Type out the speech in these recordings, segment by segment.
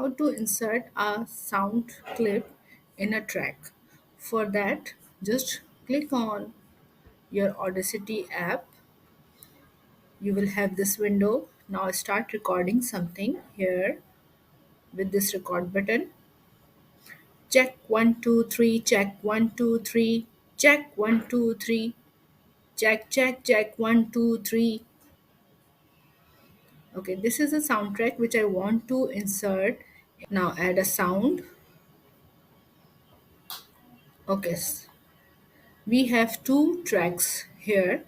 How to insert a sound clip in a track. For that, just click on your Audacity app. You will have this window. Now start recording something here with this record button. Check 1 2 3, check 1 2 3, check 1 2 3, check 1 2 3. Okay, this is a soundtrack which I want to insert. Now add a sound. Okay, we have two tracks here.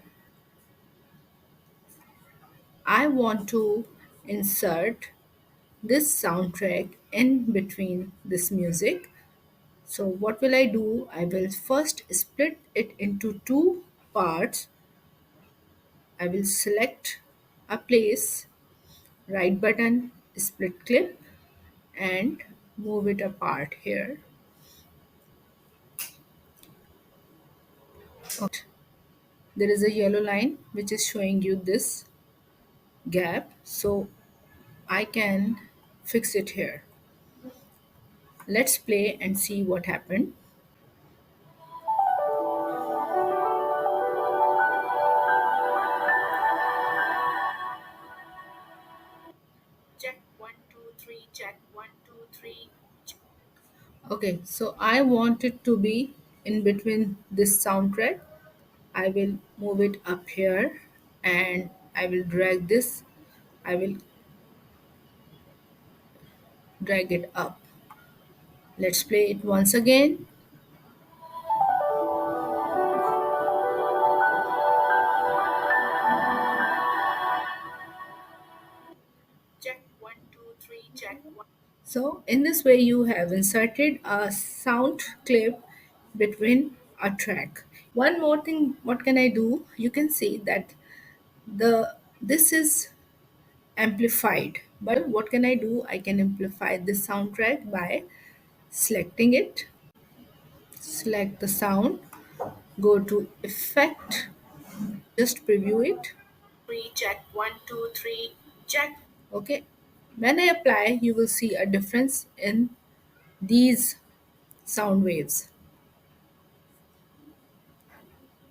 I want to insert this soundtrack in between this music. So what will I do? I will first split it into two parts. I will select a place, right button, split clip, and move it apart here. Okay. There is a yellow line which is showing you this gap, so I can fix it here. Let's play and see what happened. Check 1 2 3, check 1 2 3. Okay, so I want it to be in between this soundtrack. I will move it up here and I will drag this. I will drag it up. Let's play it once again. Check 1 2 3, check 1. So in this way you have inserted a sound clip between a track. One more thing, what can I do? You can see that this is amplified. But what can I do? I can amplify this soundtrack by selecting it, select the sound, go to effect, just preview it. Check 1 2 3, check. Okay. When I apply, you will see a difference in these sound waves.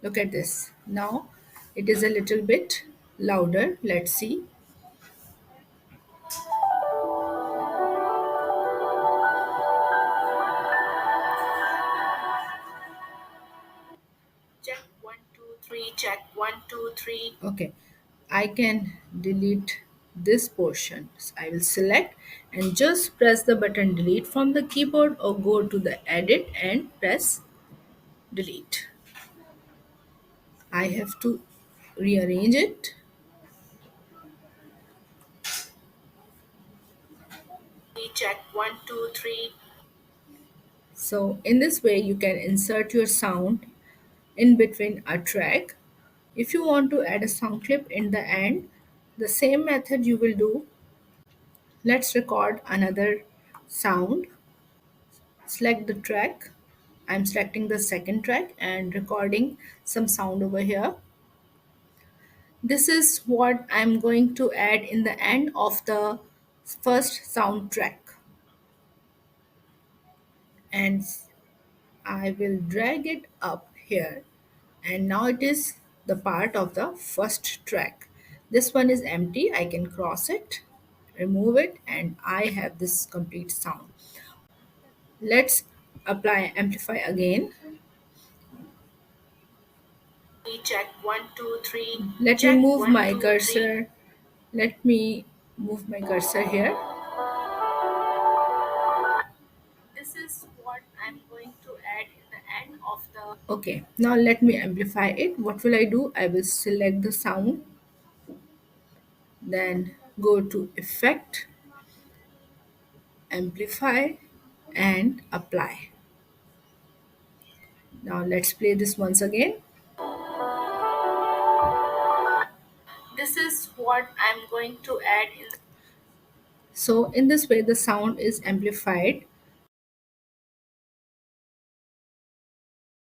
Look at this. Now it is a little bit louder. Let's see. Check 1 2 3, check 1 2 3. Okay, I can delete this portion. So I will select and just press the button delete from the keyboard or go to the edit and press delete. I have to rearrange it. Check 1 2 3. So in this way you can insert your sound in between a track. If you want to add a sound clip in the end, the same method you will do. Let's record another sound. Select the track. I'm selecting the second track and recording some sound over here. This is what I'm going to add in the end of the first soundtrack. And I will drag it up here. And now it is the part of the first track. This one is empty. I can cross it, remove it, and I have this complete sound. Let's apply amplify again. Check 1 2 3. Let me move my cursor. Let me move my cursor here. This is what I'm going to add in the end of the. Okay, now let me amplify it. What will I do? I will select the sound, then go to effect, amplify, and apply. Now let's play this once again. This is what I'm going to add in. So in this way the sound is amplified